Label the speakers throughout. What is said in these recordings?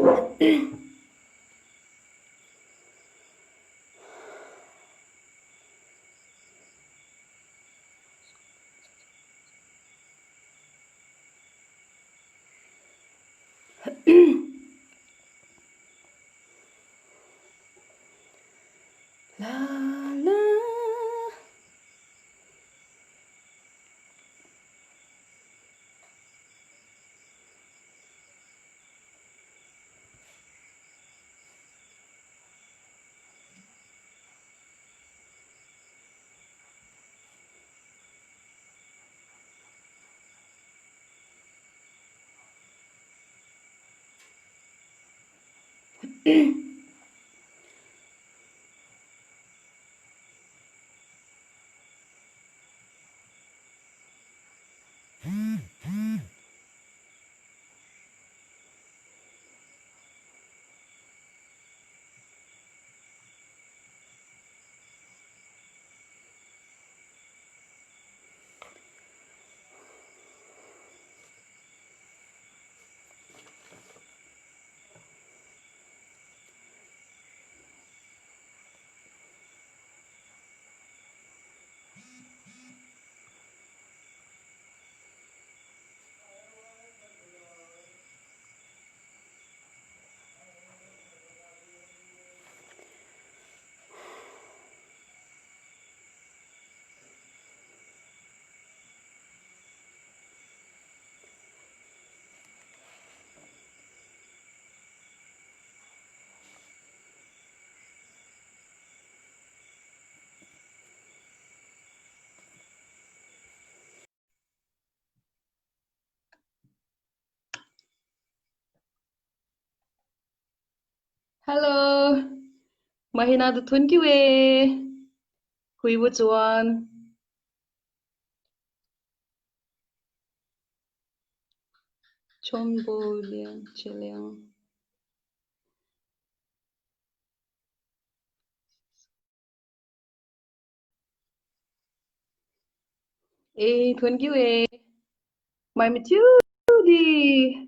Speaker 1: La la. Hello, mahina du thun ki we. Hui bu chuan. Chom bo liang cheliang. Thun ki we. Mai mi chu di.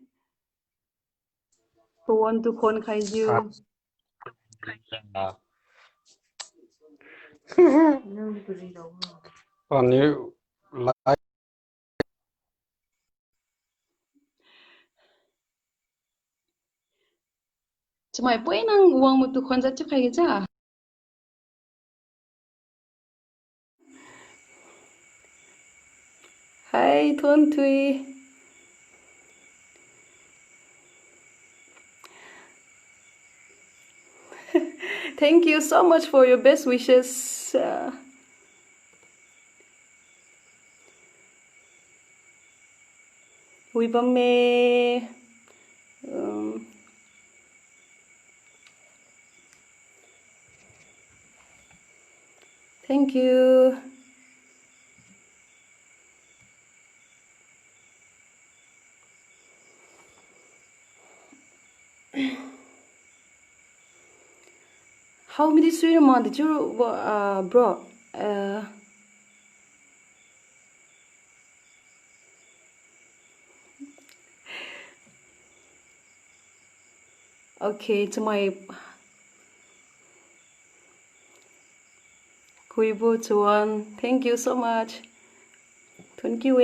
Speaker 1: Who want to khon khai jiu.
Speaker 2: On you like
Speaker 1: Chmai poi nang wang mu tu khon za chu khai cha. Hi thun thui. Thank you so much for your best wishes. Hui bam me. Thank you. How many sweet amount did you brought? Okay, to my Kuibu Chuan. Thank you so much. Thank you,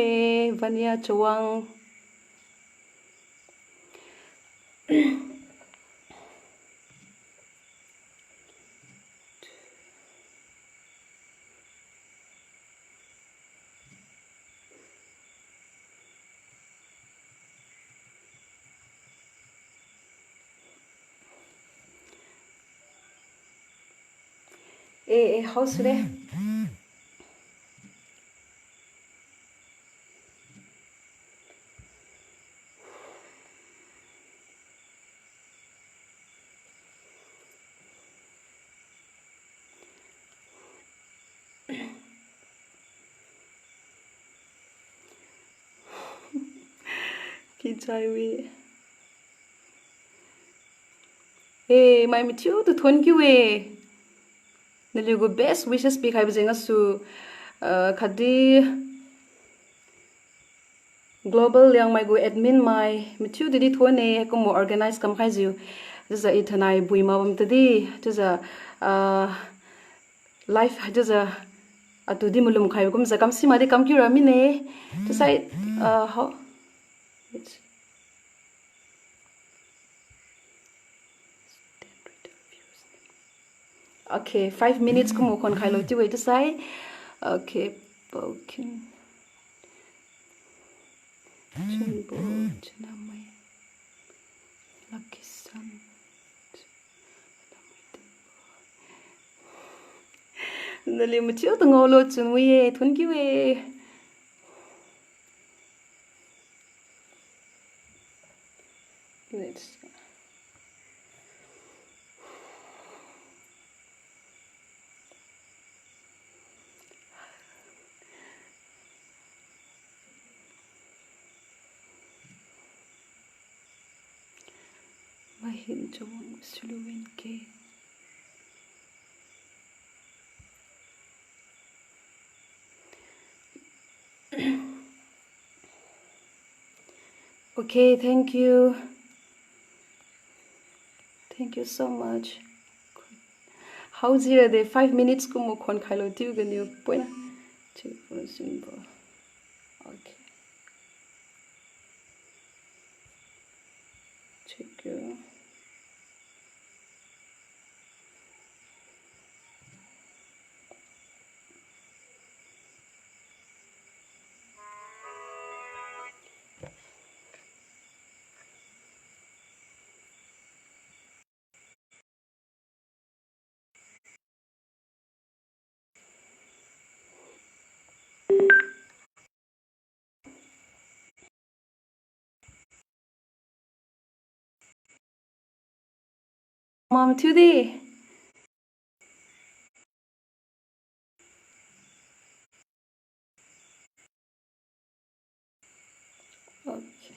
Speaker 1: Vanya Chawang. How's it? Kichai we. My matiu to thank you we. Naligo best wishes speak hai bajenga su khadi global yang mai go admin mai mitu didi thone ko mo organize kam khai jiu jaza ithanai buima bam tadi jaza life jaza atudi mulum khai gum za kam sima de kam ki rami ne to sai how okay 5 minutes ko mo kon khai lo ti wait to sai okay broken chunbo chanamai lucky sun nali mchiu to ngolo chun wi thun ki we let's mahin Chawang suluin ke okay, thank you so much. How zero de 5 minutes ko mo kon khai lo ti ga ni poina check for symbol. Okay, check you. Mom today. Okay.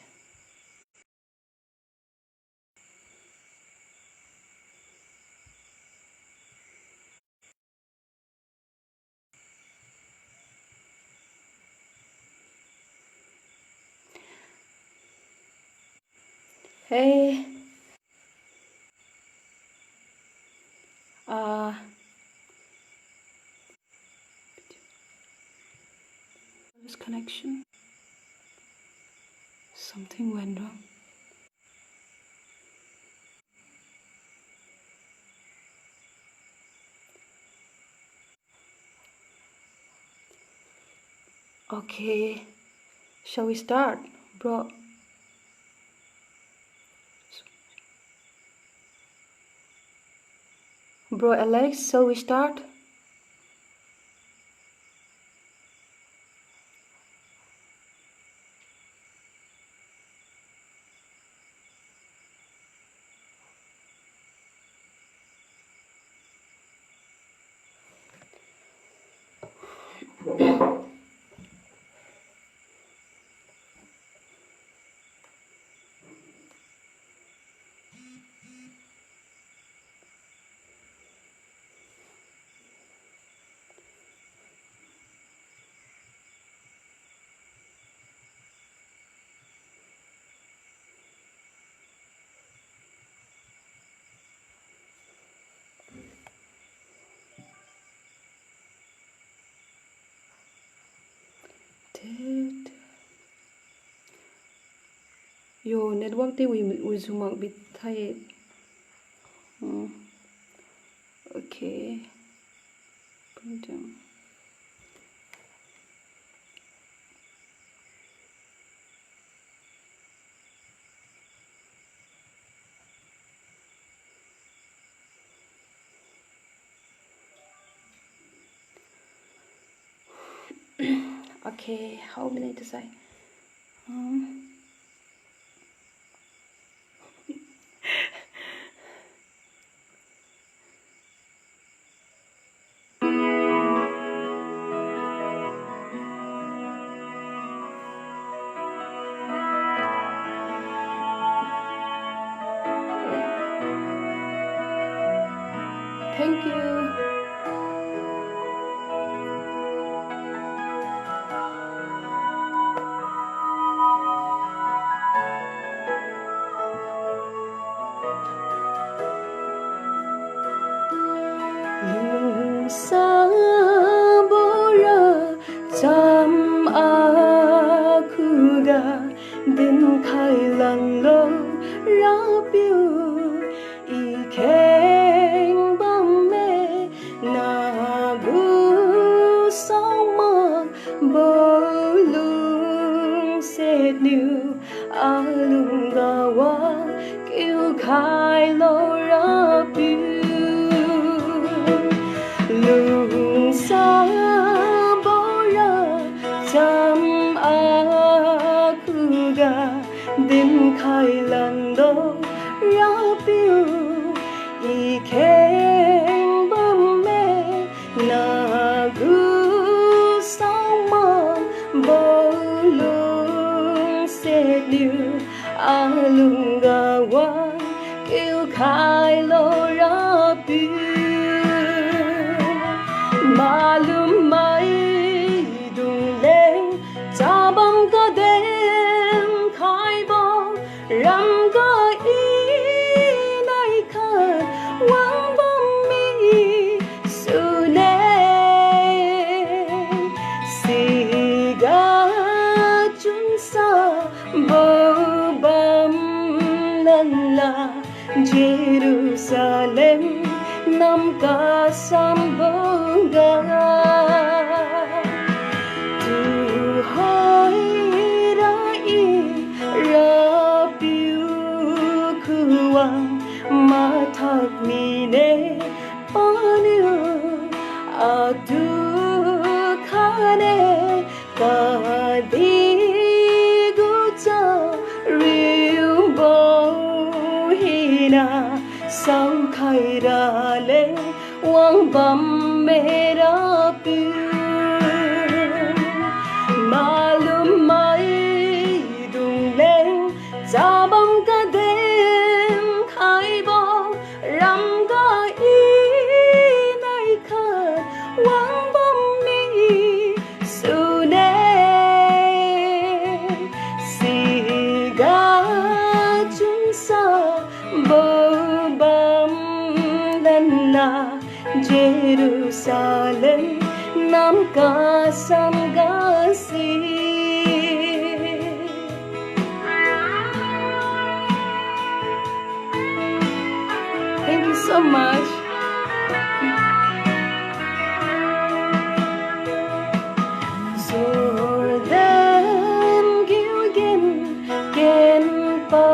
Speaker 1: Hey. This connection. Something went wrong. Okay. Shall we start, bro? Bro Alex, shall we start? Yo network te we zoom out bit thai. Okay. Okay, how many to say? Thank you. khai lần lâu ra biểu y khen bom mê na gu sao mơ bơ lung sét niu a lung ga wa kêu khai lo ra biểu lung sa bo ra cham a khu ga đêm khai lần đầu ra biểu y khen bom mê na gu sao mơ bơ lung sét niu a lung ga wa kêu khai lo ra biểu malum mai đùng lên cha băm ca đêm khai bo ram ca ý nay khờ quang băm mi su nè si ga chun sa bơ băm lần là Jerusalem nam ca sam bơ ga tu hỏi ra y ra biểu kuang ma thak mi ne panu a tu khane ka di gu cha riu bo hina sao khai ra lên quang băm mê ra biểu malum mai đùng lên cha băm ca đêm khai bo ram ca ý nay khờ quang băm mi su nè si ga chun sa bơ băm lần là Jerusalem nam ca sam ga si. Thank you so much. Rồi đến Gilgin ken pa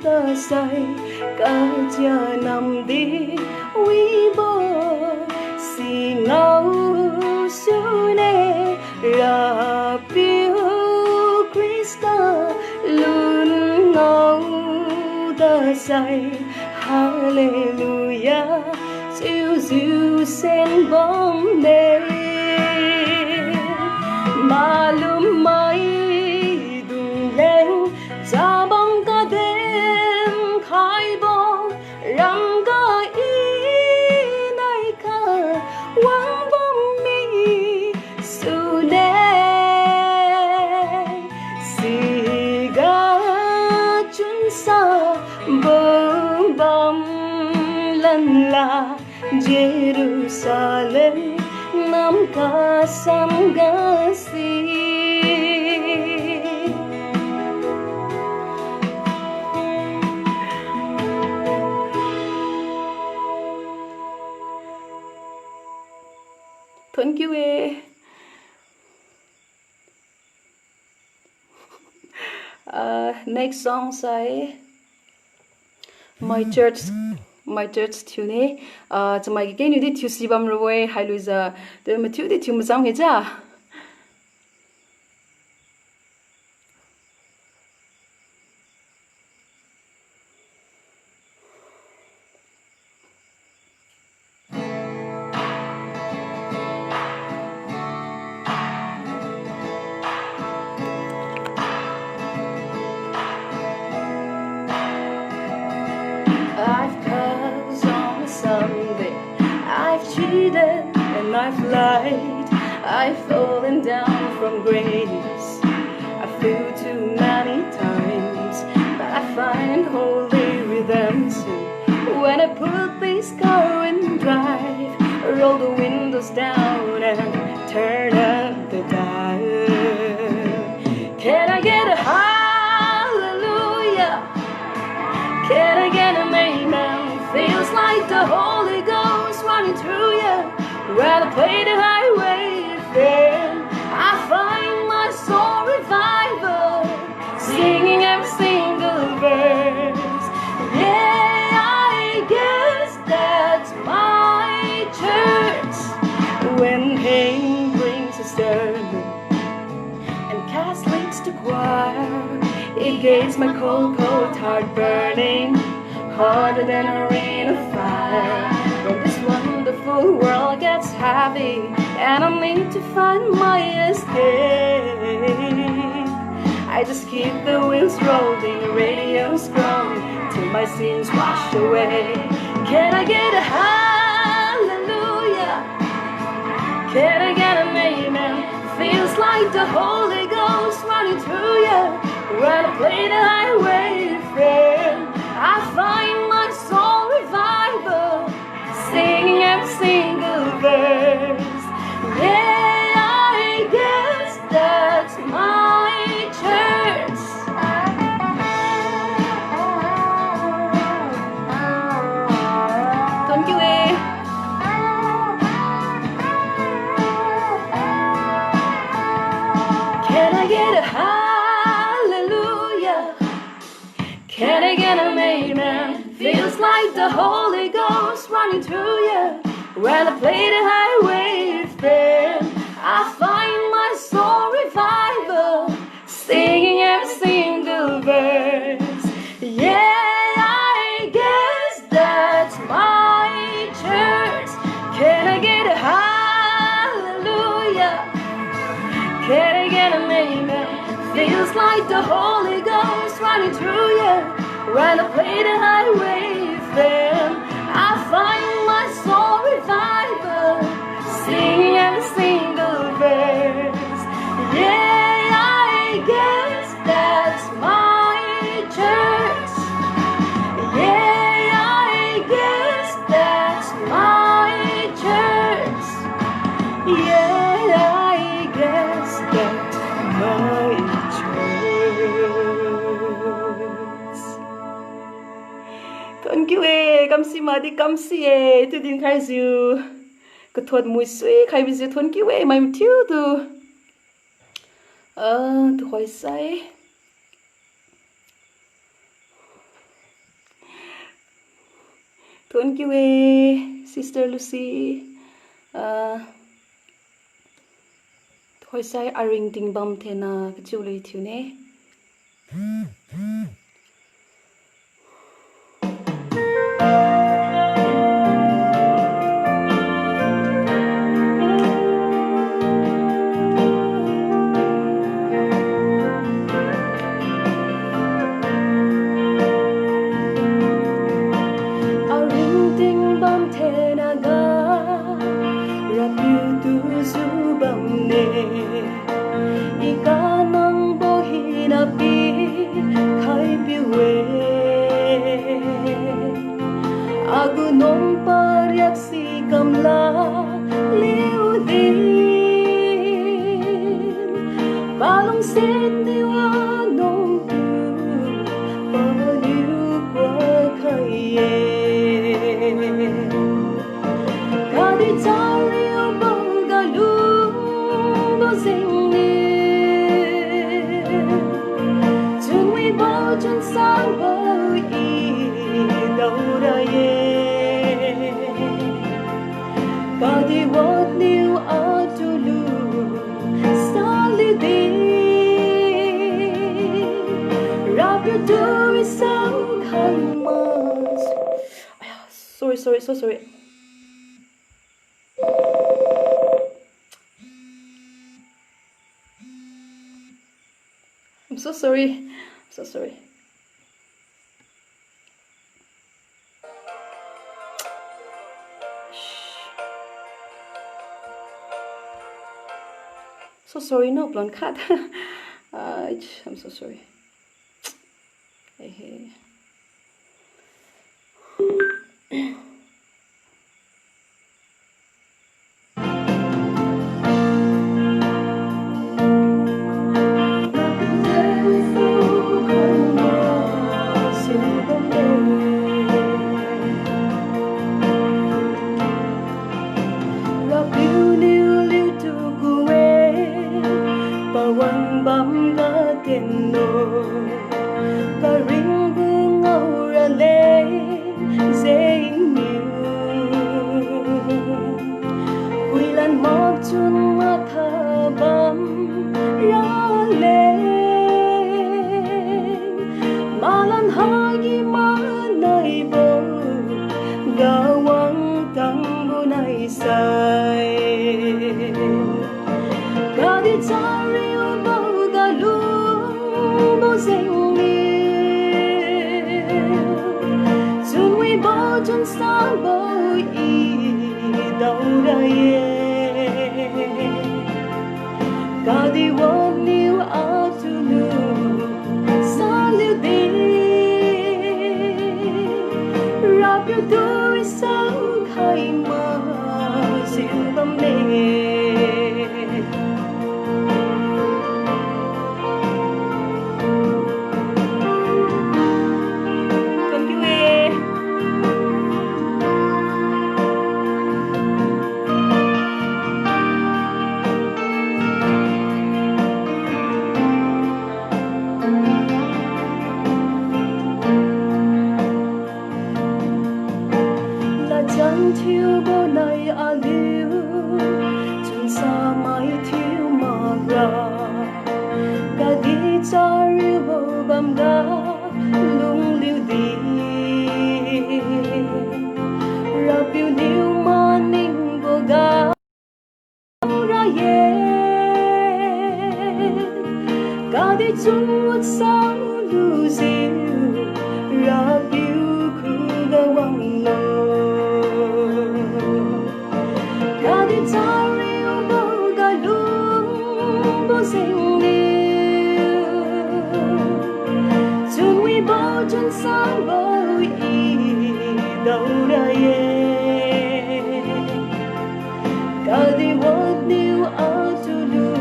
Speaker 1: ta say cả cha nằm đi uy bo si ngau su ne ra biểu Krista luôn ngau ta say hallelujah siêu siêu sen bom nè malum mai đùng lên cha bom ca đêm khai bo ram ca ý nay khờ quang bom mi su nè si ga chun sa bơ băm lần là Jerusalem nam ca sam ga si. Thank you. Next song say my church tune cho my cái đi thu si bam rồi hai lui giờ tôi mà thu đi thu mà xong hết chưa. I've cursed on a Sunday, I've cheated and I've lied, I've fallen down from grace, I fell too many times, but I find holy redemption when I put this car in drive, roll the windows down and turn up the dial. Can I get a high? When I play the highway again, I find my soul revival, singing every single verse. Yeah, I guess that's my church. When pain brings a sermon and cast leads to choir, it gets my cold, cold heart burning harder than a ring of fire. When this wonderful world gets heavy and I need to find my escape, I just keep the wheels rolling, the radio scrolling till my sins wash away. Can I get a hallelujah? Can I get an amen? Feels like the Holy Ghost running through you. When I play the highway friend, I find my soul revival, singing every single verse. Yeah, I guess that's my church. Thank you. Can I get a hallelujah? Can I get an amen? Feels like the Holy Ghost running through you. When I play the highway then I find my soul revival, singing every single verse. Yeah, I guess that's my church. Can I get a hallelujah? Can I get an amen? Feels like the Holy Ghost running through you. When I play the highway then I find my soul revival, singing every single verse. Yeah, I guess that's my church. Yeah, I guess that's my church. Yeah, I guess that's my church. Con kêu ê, cam si mà đi cam si ê, tôi đi khai dư, cái thuật mùi suy khai bây giờ thuần kêu ê, mày thiếu tu, tôi hỏi say, thuần kêu ê, Sister Lucy, hỏi say aring ting bam thế na cái chiu lấy thiếu nè. So sorry. I'm so sorry. So sorry. So sorry, no blonde cat. I'm so sorry. Hey. bấm ga tiền nô ga ring bu ngâu ra lên dễ nhiều quy lan mọc chun mà thà bấm ra lên mà lan hagi mà nay bờ gawang tang bu nay sai ga đi cha riu bao ga lu bao dành liu chun we bao chun sa bao y đâu đây ga đi wo liu a tu lu sa liu đi rap yêu đôi sáng khai mơ dịu bấm mê chẳng thiếu bố này à liu chẳng xa mãi thiếu mà ra ga đi cha riu bố bầm ga lung liu đi ra piu liu mà ninh bố ga ra ye ga đi chung một sao lu diu ra piu khu ga wang lo chân sáng bao y đâu đây cả đi vót liu áo tu lu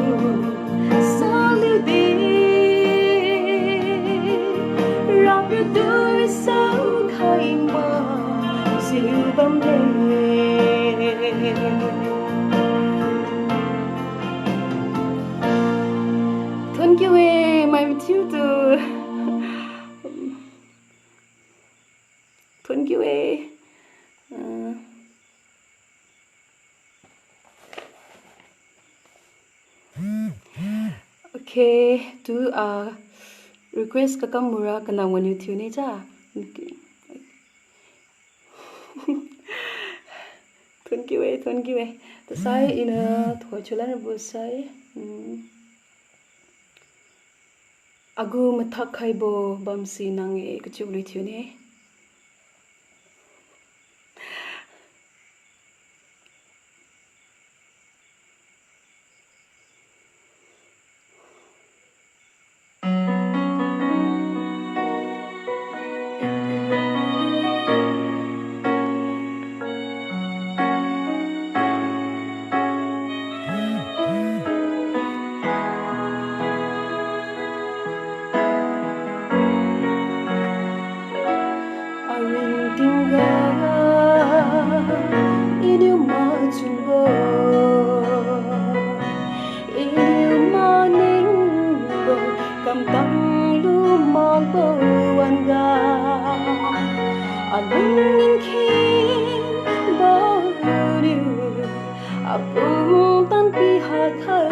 Speaker 1: sao liu đi rap yêu đôi sao khai mà dịu bấm lên thuần kiều ơi mày thiếu từ thuần kiều ơi ok tu request ka kamura kana wanu thiu ne cha thuần kiều ơi to sai ina thoi chulan bu sai agu mathak khaibo bamsi nange kuchuli thiu ne cầm tăng lu mong bầu anh ga anh nhìn khi bao điều cũng tan pi hạt khơi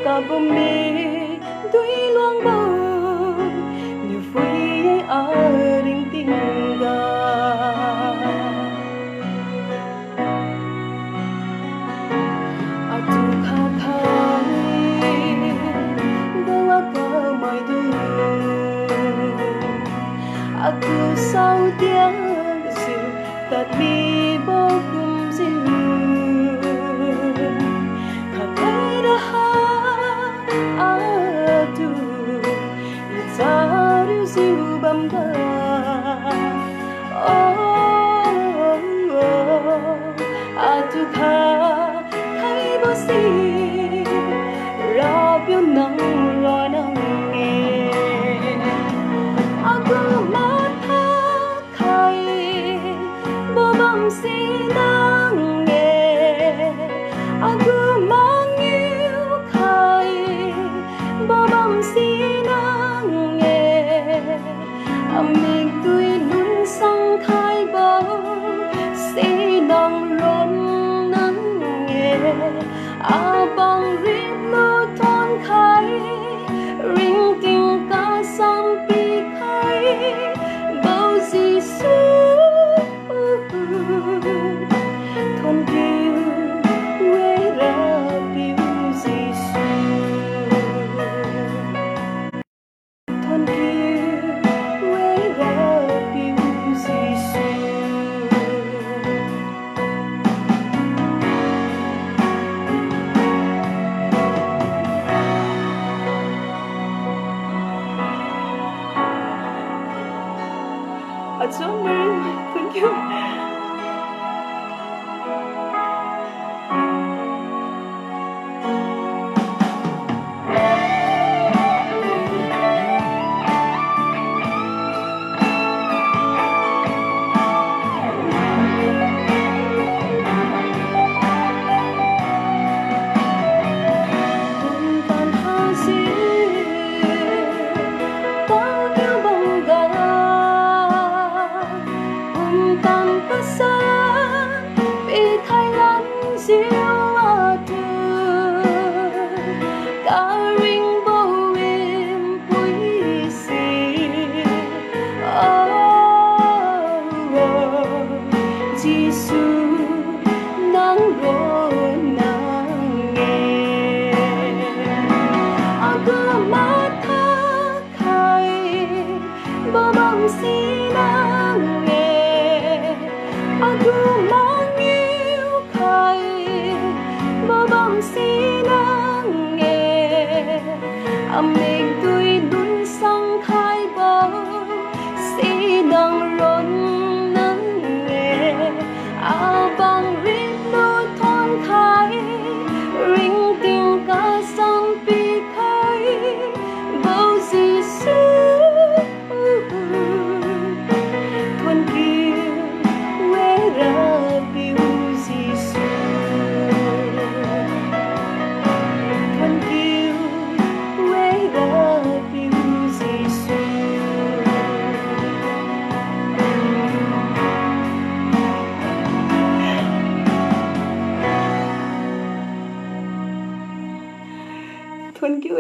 Speaker 1: cả bông mi đuôi loang bầu nhiều vui ở đình tình ga aku sau tiếng dịu tạt mi bao cùng dịu khắp đây đã hát tu ta điêu dịu bầm ga tu kha thấy bao xì ra biểu nắng rồi nắng nghe aku si nang nghe so very much. Thank you. Thank you.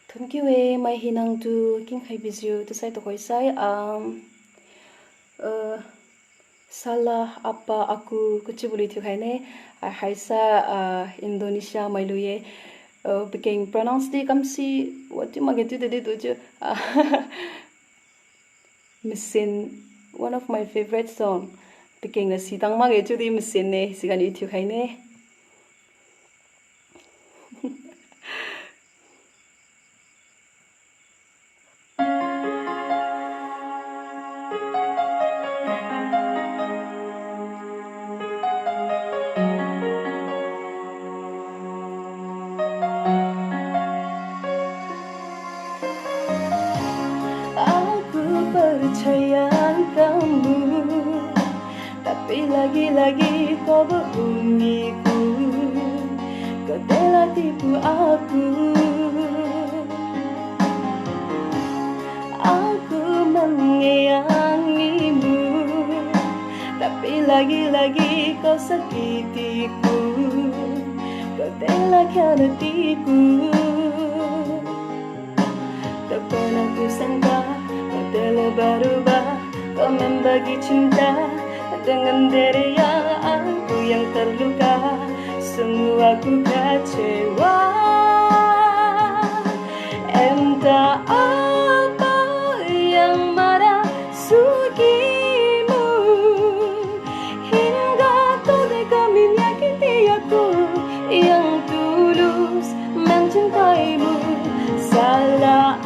Speaker 1: Thank you. My hinang tu king khai bisu tu sai to koi sai salah apa aku kuci boleh tu khai ne haisa Indonesia mailuye begin pronounce di kamsi what you magetu de tu ju Missin one of my favorite song begin na sidang magetu di Missin ne sigan itu khai ne percaya kamu, tapi lagi-lagi kau bohongiku, kau telah tipu aku. Aku menyayangimu, tapi lagi-lagi kau sakitiku, kau telah khianatiku. Tak pernah kusangka telah berubah, kau membagi cinta dengan diri yang terluka. Semua aku kecewa, entah apa yang merasukimu, hingga kau tega menyakiti aku yang tulus mencintaimu. Salah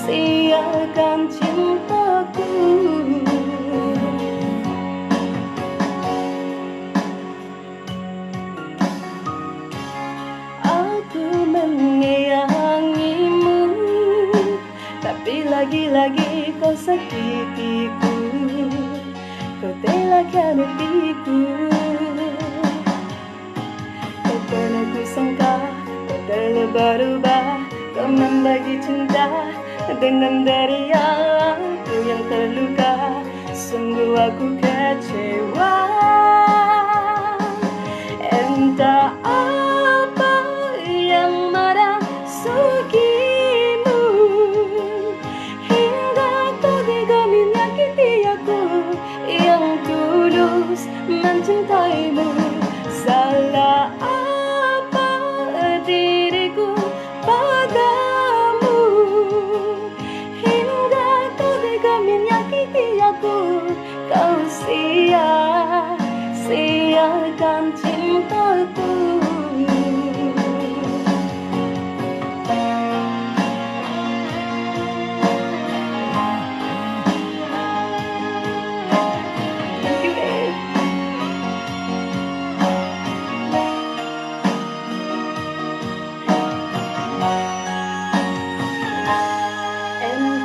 Speaker 1: siakan cintaku. Aku menyayangimu, tapi lagi-lagi kau sakitiku, kau telah khianatiku. Tak pernah kusangka kau telah berubah, kau membagi cinta dengan diri aku yang terluka. Sungguh aku kecewa, entah apa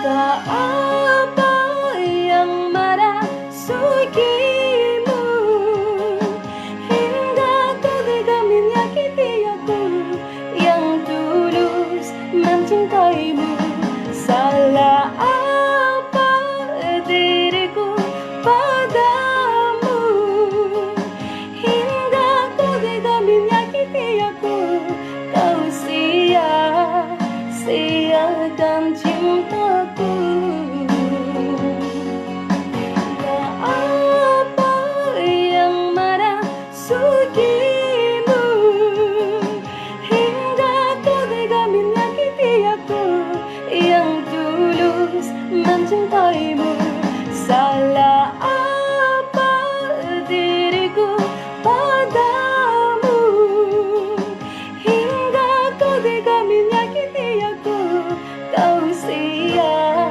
Speaker 1: apa yang merasukimu hingga kau tega menyakiti aku yang tulus mencintaimu. Salah apa diriku padamu hingga kau tega menyakiti aku. Kau sia-siakan cintaku. Apa yang merasukimu hingga kau tega menyakiti aku yang tulus mencintaimu. Salah apa diriku padamu hingga kau tega menyakiti aku. Kau sia-siakan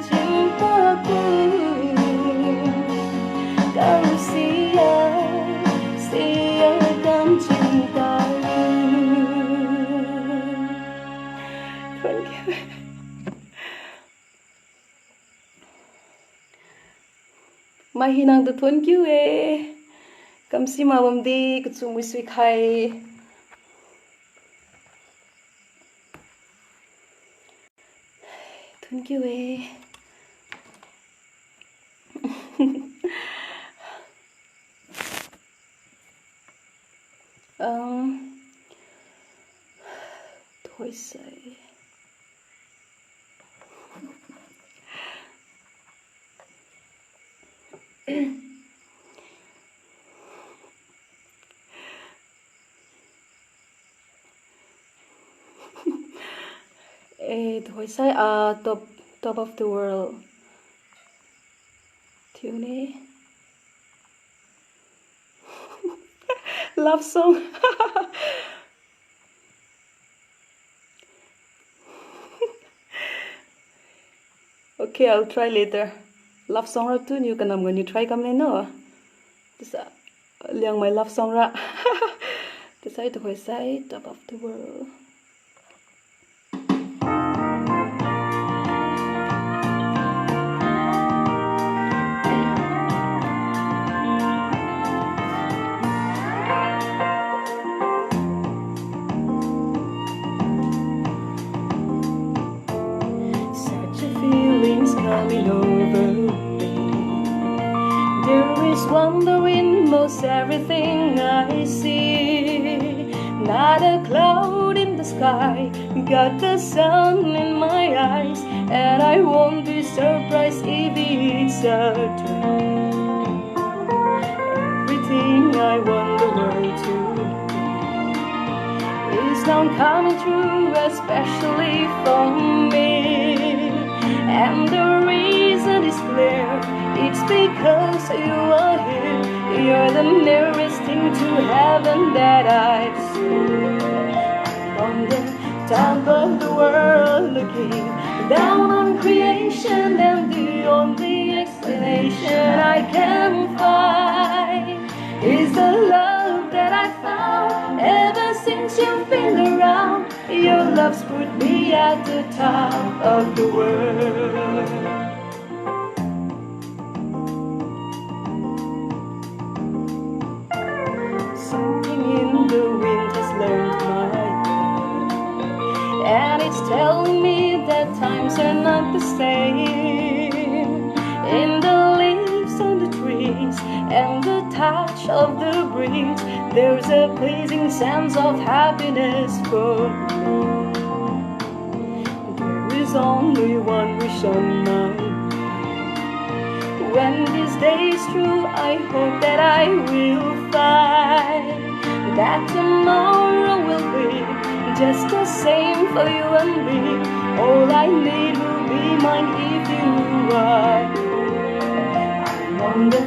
Speaker 1: cintaku. Kau sia-siakan cintaku. Thank you. Mahinang the thank you kamsi mawam di kutsumui sui khai. Thank you thôi say. Thôi say top of the world tune love song. Okay, I'll try later. Love song ra tune you kanam when you try kam no. This liang my love song ra. This I to say top of the world. Coming over me. There is wonder in most everything I see. Not a cloud in the sky, got the sun in my eyes, and I won't be surprised if it's a dream. Everything I want the world to be is now coming true, especially for me. And the reason is clear, it's because you are here. You're the nearest thing to heaven that I've seen. On the top of the world looking down on creation, and the only explanation I can find is the love that I found ever since you've been around. Your love's put me at the top of the world. Something in the wind has learned my name, and it's telling me that times are not the same. In the leaves on the trees and the touch of the breeze, there's a pleasing sense of happiness for me. There is only one wish on my mind. When this day is through, I hope that I will find that tomorrow will be just the same for you and me. All I need will be mine if you are here. I'm on the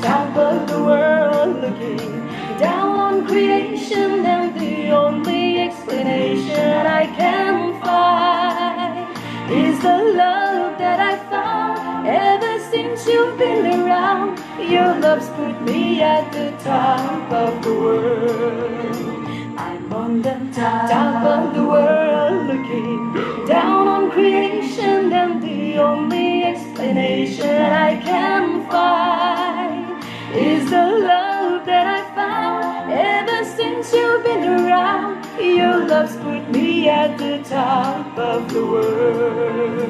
Speaker 1: top of the world looking down on creation, and the only explanation I can find is the love that I found ever since you've been around. Your love's put me at the top of the world. I'm on the top of the world looking down on creation, and the only explanation I can find is the love that I found ever since you've been around. Your love's put me at the top of the world.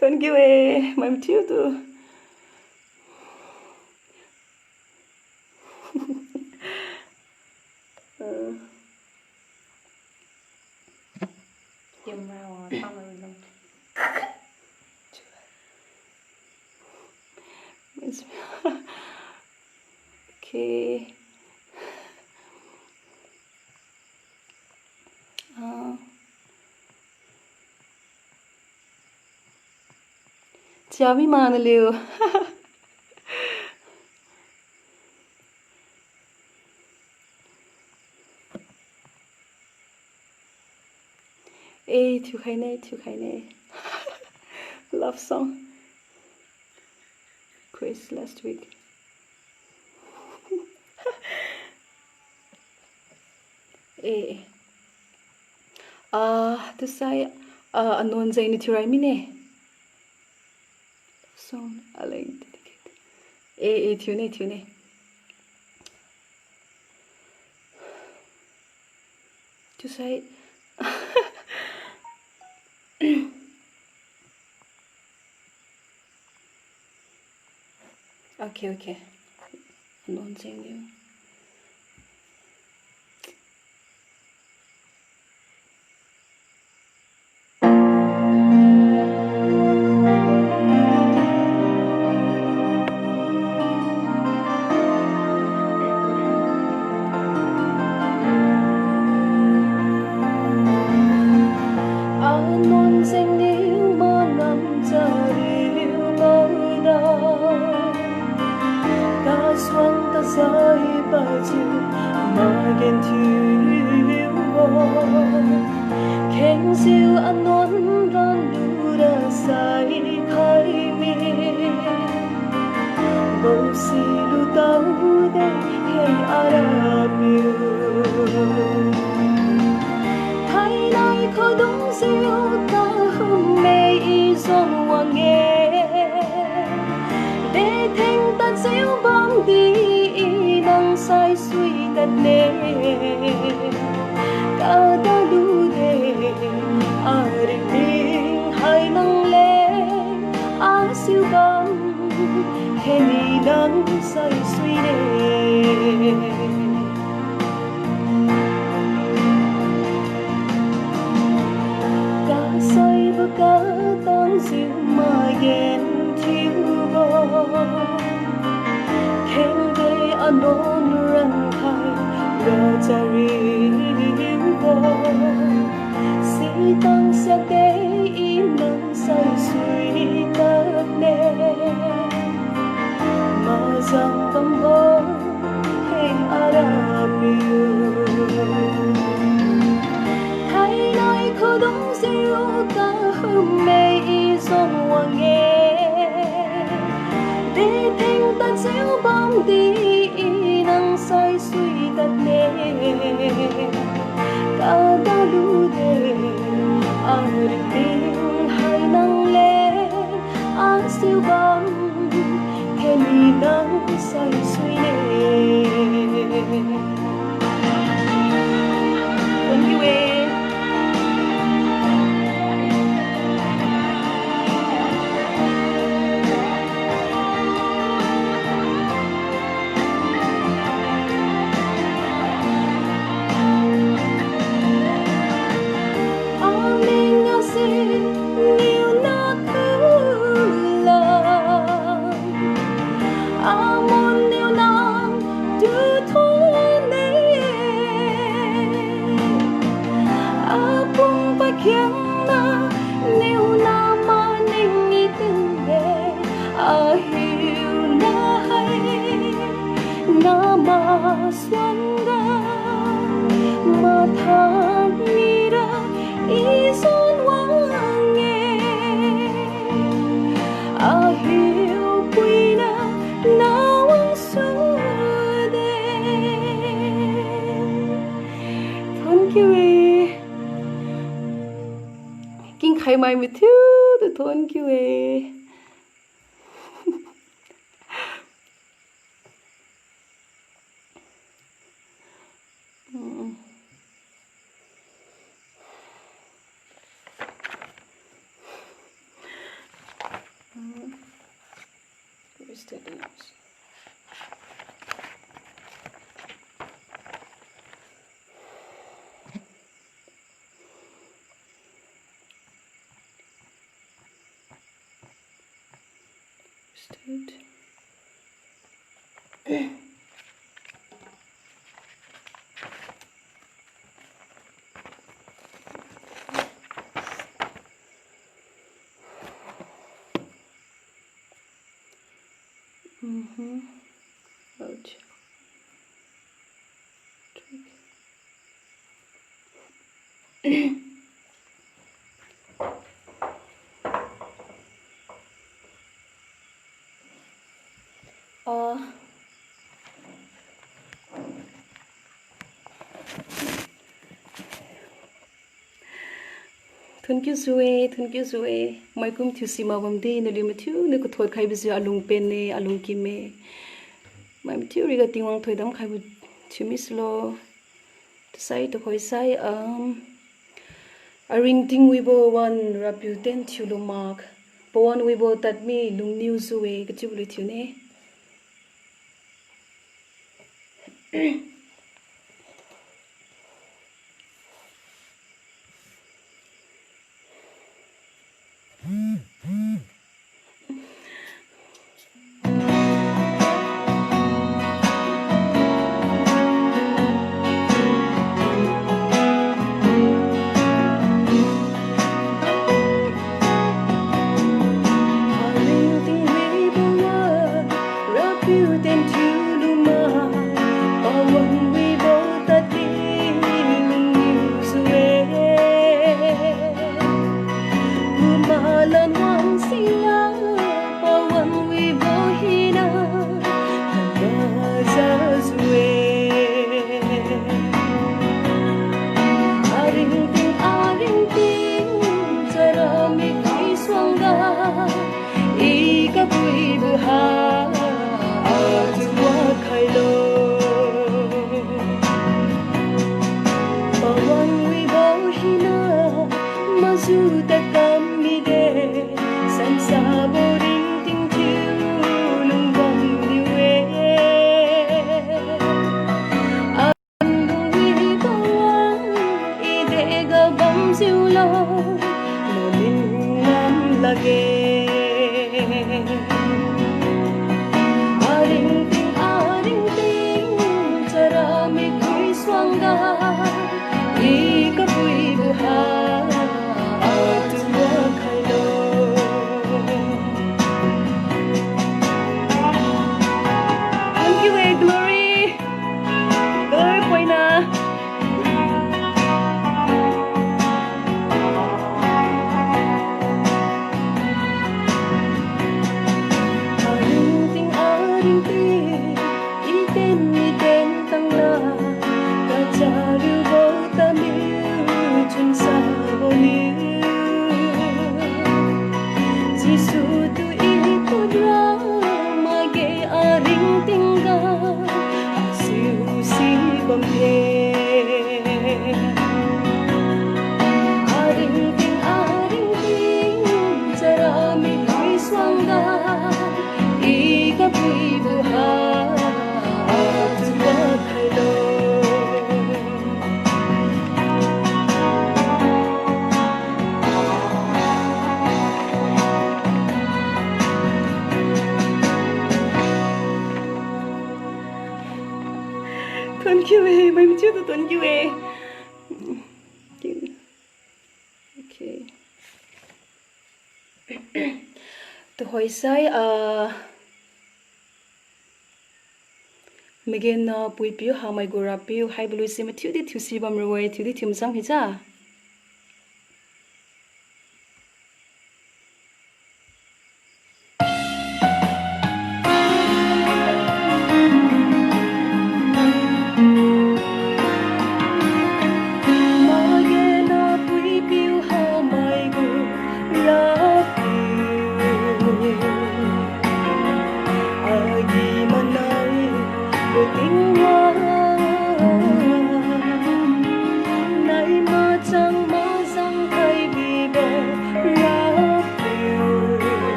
Speaker 1: Thank you, my tutor.
Speaker 3: Dùng màu không rồi luôn.
Speaker 1: Okay. Chào Liwangliu. Ê, thiếu khai nè. Love song. Quiz last week. Ê. To say, anon zay ni tiray mine. Song, alay, dedicate. Ê, thiếu nè. To say, okay. Anon zay niyo. Anon zay niyo mangam jariu moda. Kaswang ta say baju magen thiu bo. Keng siu anon ran lura say khai mi. Bo si lu tau de hey arabiu. Thay nói có đúng siêu ta không mê y dòng hoàng nghe. Để thanh tan xíu bóng đi năng sai suy đặt nề. Cả ta đủ đề định tình hai năng lên siêu bóng hèn đi năng sai suy đề. Say và cả tan dịu mà ghen thiếu bo. Khen về anon răng khai gà chari bo. Si tăng xa tế ý năng say suy tất nè. Mà rằng tâm bo hay arabiu. Thay nói có đúng siêu ta không mê y dòng hoàng nghe. Để thanh tan xíu bóng đi năng sai suy tất nè. Cả ta đủ đề định tình hai năng lên siêu bóng hèn đi năng sai suy nè. Thank you. Hiểu quy na nào ang sude. khai mai mi thiu tu thôn kiu e where's the news? Stood. Ouch. Thank you Zoe. Mai kum thiu sima bam de no lim thiu ne ko thot khai bizu alung pen ne alung ki me. Mai thiu ri ga tingwang thoi dam khai bu chimis lo. To sai to khoi sai a ring ting we bo one raputen thiu lo mark. Bo one we bo tat mi lung new Zoe ka chiu lu thiu ne. Thank you, mai mi chưa thank you. Okay. To hoi sai Megan pui piu ha mai gora piu hai blu si ma thiu di thiu si bam roi thiu di thium sang hi cha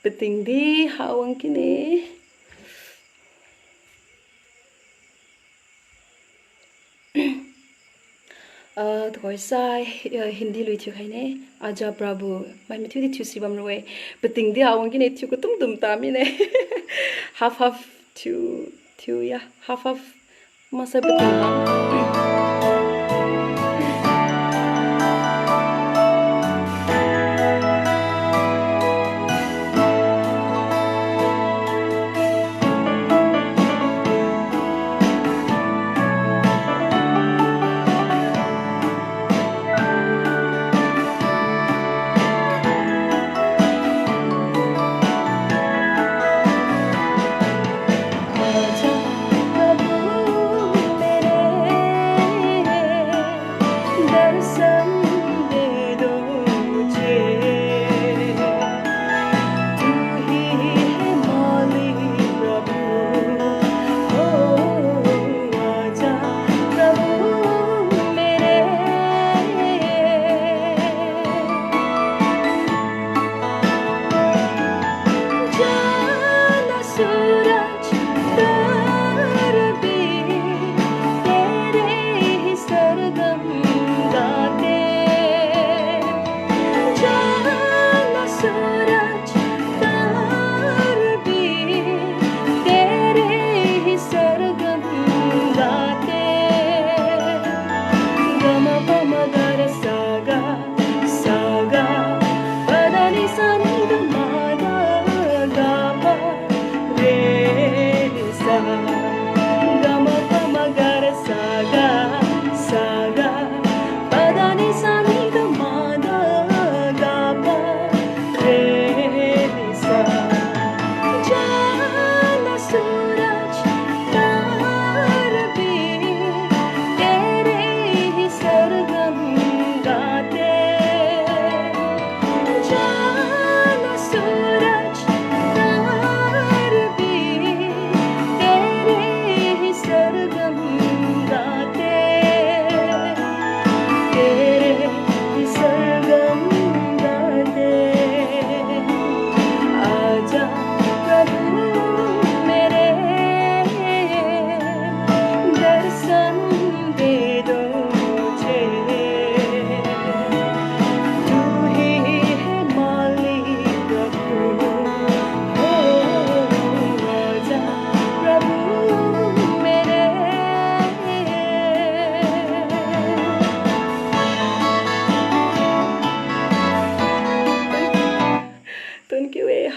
Speaker 1: beting di hawang kini. Thổi sai Hindi lui thiu khai ne aja prabhu mai mi thiu di thiu si bam roi beting di awang ki ne thiu ko tum ta mi ne half thiu ya half masa beting bam.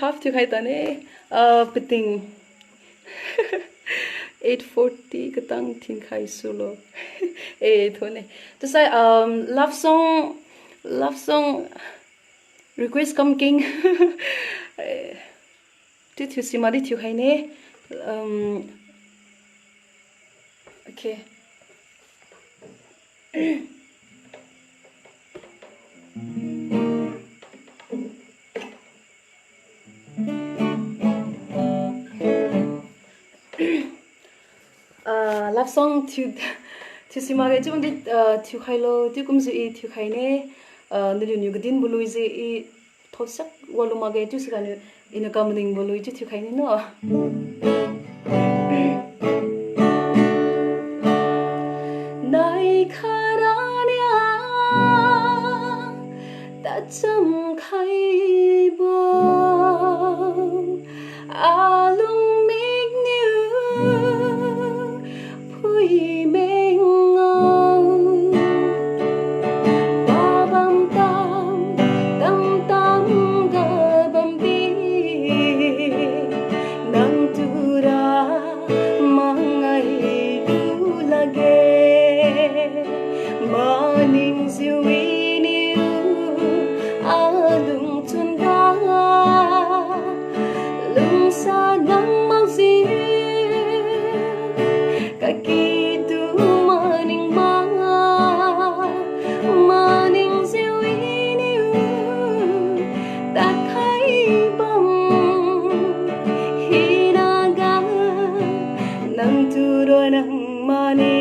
Speaker 1: Half to khai tane beting 8:40 katang thin khai sulo thone to say love song request come king ti thu simari thu khai ne okay. Love song to simare chung dit to khailo ti kum si to khaine nu nu gadin bului je I thosak waluma ge tu sikanu in coming bului ti to khaine no nai kharania ta cham khai bo alung mig new pui meng ngong ba bam tam ga bam bi nang tura mangai du lage morning ziwini alung tunda lung sa nang mau zi kakitu maning ziwini takai bam hinaga nang turo nang mani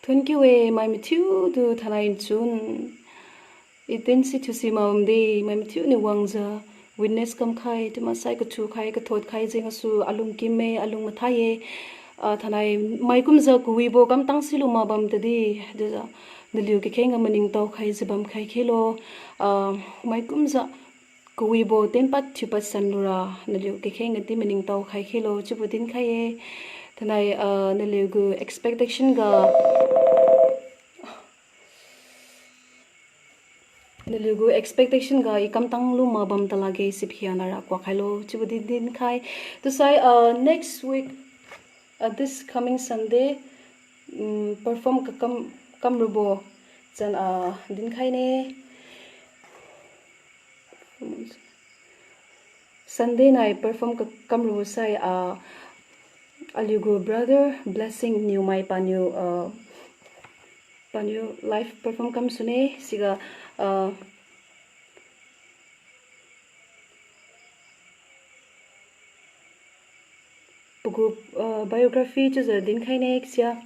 Speaker 1: Thank you my Matthew do tanain chun itensi to see maumde my Matthew ni wangza witness kam khai tuma sai ka chu khai ka thot khai jeng su alung kimme alung mathaye thanai mai kum za ku wi bo kam tang silu ma bam te di de niliu ke khenga maning taw khai zibam khai khelo mai kum za ku wi bo ten pat thi pat san lura niliu ke khenga ti maning taw khai khelo chubudin khaye thanai niliu gu expectation ga Niligu expectation ga ikam tang lu ma bam talage siphiana ra kwa khailo chibudi din khai to say next week this coming Sunday perform ka kam rubo chan din khai ne Sunday night perform ka kam rubo say aligo brother blessing new my panyu live perform kam sune siga biography to the din khai next yeah.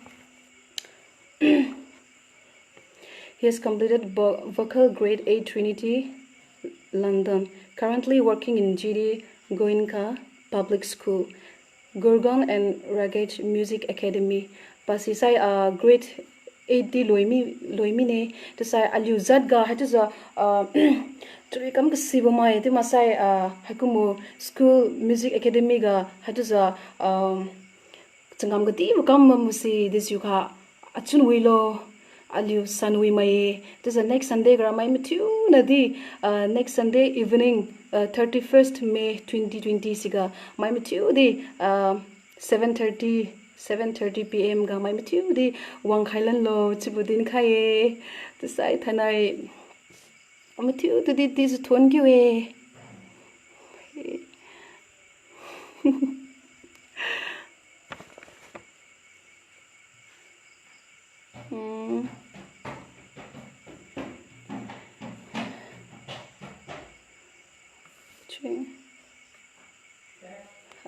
Speaker 1: He has completed vocal grade 8 Trinity London, currently working in GD Goenka Public School, Gurgaon and Ragged Music Academy. Pasisai grade 8 di loimi ne to say aliu zat ga hatu za turi kam ka sibo mai te masai hakumu school music academy ga hatu za changam ga ti kam musi this you kha achun wilo aliu sanwi mai to the next Sunday gra mai mathu na di next Sunday evening 31st May 2020 siga mai mathu di 7:30 p.m. ga mai mathu di wang khailan lo chibudin khaye to sai thanai mathu to di this thon ki we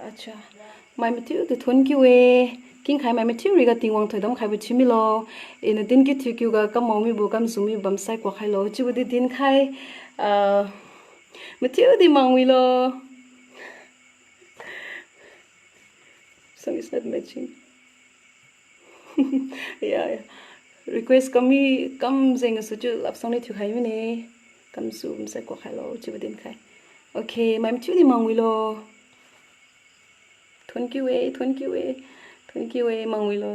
Speaker 1: अच्छा mai matthew the thon ki we king khai mai matthew ri ga tingwang thodam khai bu chimi lo in din ki thikyu ga kam momi bu kam zumi bam sai kwa khai lo chi bu di din khai matthew di mangwi lo song is not matching yeah request kami kam zeng su chu lap song ni thu khai mi ne kam zoom sai kwa khai lo chi bu din khai okay mai matthew di mangwi lo Thank you, mangwi lo.